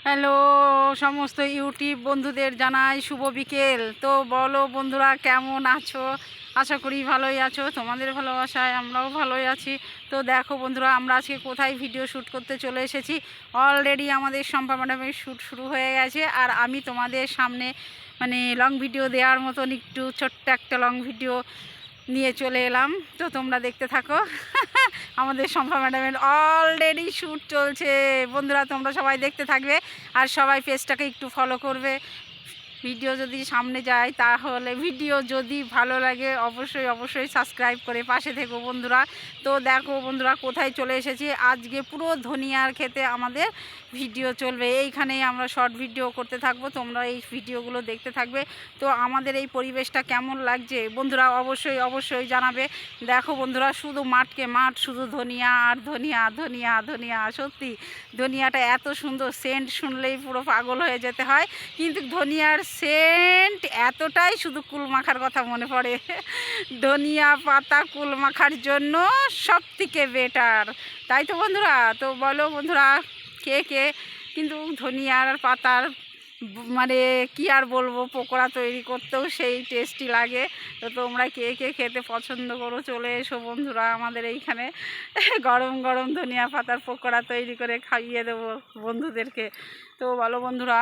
Hello সমস্ত YouTube বন্ধুদের জানাই শুভ বিকেল। তো বলো বন্ধুরা, কেমন আছো? আশা করি ভালোই আছো। তোমাদের ভালোবাসায় আমরাও ভালোই আছি। তো দেখো বন্ধুরা, আমরা আজকে কোথায় ভিডিও শ্যুট করতে চলে এসেছি। অলরেডি আমাদের শম্পা ম্যাডামের শ্যুট শুরু হয়ে গেছে, আর আমি তোমাদের সামনে লং ভিডিও দেওয়ার মতন একটু ছোট্ট একটা লং ভিডিও নিয়ে চলে এলাম। তো তোমরা দেখতে থাকো। আমাদের শম্পা ম্যাডামের অলরেডি শ্যুট চলছে। বন্ধুরা, তোমরা সবাই দেখতে থাকবে আর সবাই পেজটাকে একটু ফলো করবে। ভিডিও যদি সামনে যায়, তাহলে ভিডিও যদি ভালো লাগে অবশ্যই অবশ্যই সাবস্ক্রাইব করে পাশে থেকো বন্ধুরা। তো দেখো বন্ধুরা, কোথায় চলে এসেছি আজকে। পুরো ধনিয়ার খেতে আমাদের ভিডিও চলবে। এইখানেই আমরা শর্ট ভিডিও করতে থাকবো, তোমরা এই ভিডিওগুলো দেখতে থাকবে। তো আমাদের এই পরিবেশটা কেমন লাগছে বন্ধুরা অবশ্যই অবশ্যই জানাবে। দেখো বন্ধুরা, শুধু মাঠকে মাঠ, শুধু ধনিয়া আর ধনিয়া, ধনিয়া ধনিয়া। সত্যি ধনিয়াটা এত সুন্দর, সেন্ট শুনলেই পুরো পাগল হয়ে যেতে হয়। কিন্তু ধনিয়ার সেন্ট এতটাই, শুধু কুল মাখার কথা মনে পড়ে। ধনিয়া পাতা কুল মাখার জন্য সব থেকে বেটার, তাই তো বন্ধুরা? তো বলো বন্ধুরা, কে কে কিন্তু ধনিয়ার পাতার কি আর বলবো, পকোড়া তৈরি করতেও সেই টেস্টি লাগে। তো তোমরা কে কে খেতে পছন্দ করো, চলে এসো বন্ধুরা আমাদের এইখানে। গরম গরম ধনিয়া পাতার পকোড়া তৈরি করে খাইয়ে দেবো বন্ধুদেরকে। তো বলো বন্ধুরা,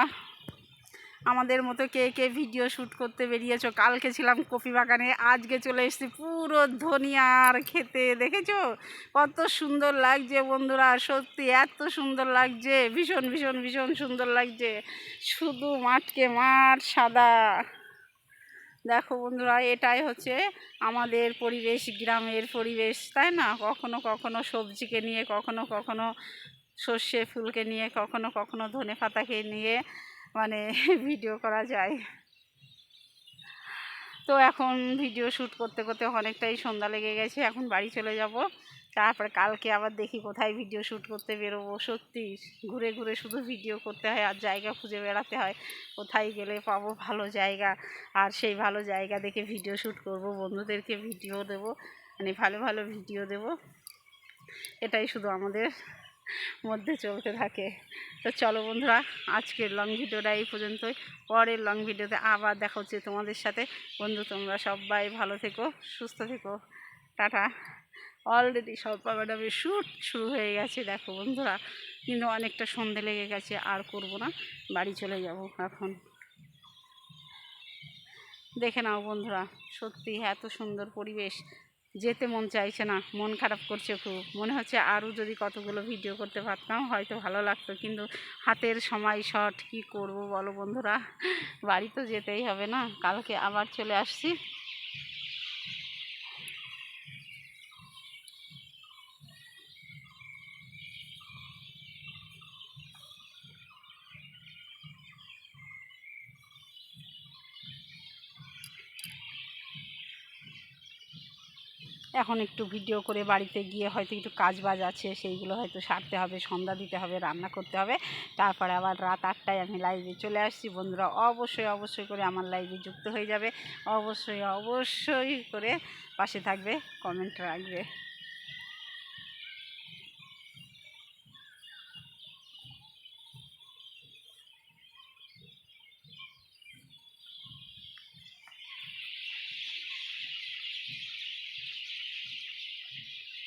আমাদের মতো কে কে ভিডিও শ্যুট করতে বেরিয়েছো? কালকে ছিলাম কপি বাগানে, আজকে চলে এসেছি পুরো ধনিয়ার খেতে। দেখেছো কত সুন্দর লাগছে বন্ধুরা? সত্যি এত সুন্দর লাগছে, ভীষণ ভীষণ ভীষণ সুন্দর লাগছে। শুধু মাঠকে মাঠ সাদা। দেখো বন্ধুরা, এটাই হচ্ছে আমাদের পরিবেশ, গ্রামের পরিবেশ, তাই না? কখনো কখনো সবজিকে নিয়ে, কখনো কখনো সর্ষে ফুলকে নিয়ে, কখনো কখনো ধনে পাতাকে নিয়ে ভিডিও করা যায়। তো এখন ভিডিও শ্যুট করতে করতে অনেকটাই সন্ধ্যা লেগে গেছে, এখন বাড়ি চলে যাব। তারপরে কালকে আবার দেখি কোথায় ভিডিও শ্যুট করতে বেরোবো। সত্যি ঘুরে ঘুরে শুধু ভিডিও করতে হয় আর জায়গা খুঁজে বেড়াতে হয়, কোথায় গেলে পাবো ভালো জায়গা। আর সেই ভালো জায়গা দেখে ভিডিও শ্যুট করব, বন্ধুদেরকে ভিডিও দেবো, ভালো ভালো ভিডিও দেব। এটাই শুধু আমাদের মধ্যে চলতে থাকে। তো চলো বন্ধুরা, আজকের লং ভিডিওটা এই পর্যন্তই। পরের লং ভিডিওতে আবার দেখা হচ্ছে তোমাদের সাথে। বন্ধু, তোমরা সবাই ভালো থেকো, সুস্থ থেকো, টাটা। অলরেডি শম্পা ম্যাডামের শ্যুট শুরু হয়ে গেছে দেখো বন্ধুরা, কিন্তু অনেকটা সন্ধে লেগে গেছে, আর করব না, বাড়ি চলে যাব এখন। দেখে নাও বন্ধুরা, সত্যি এত সুন্দর পরিবেশ, যেতে মন চাইছে না, মন খারাপ করছে খুব। মনে হচ্ছে আরও যদি কতগুলো ভিডিও করতে পারতাম হয়তো ভালো লাগতো, কিন্তু হাতের সময় শর্ট, কি করব বলো বন্ধুরা? বাড়ি তো যেতেই হবে না, কালকে আবার চলে আসছি। এখন একটু ভিডিও করে বাড়িতে গিয়ে হয়তো একটু কাজ বাজ আছে, সেইগুলো হয়তো সারতে হবে, সন্ধ্যা দিতে হবে, রান্না করতে হবে। তারপরে আবার রাত 8টায় আমি লাইভে চলে আসছি। বন্ধুরা অবশ্যই অবশ্যই করে আমার লাইভে যুক্ত হয়ে যাবে, অবশ্যই অবশ্যই করে পাশে থাকবে, কমেন্ট রাখবে।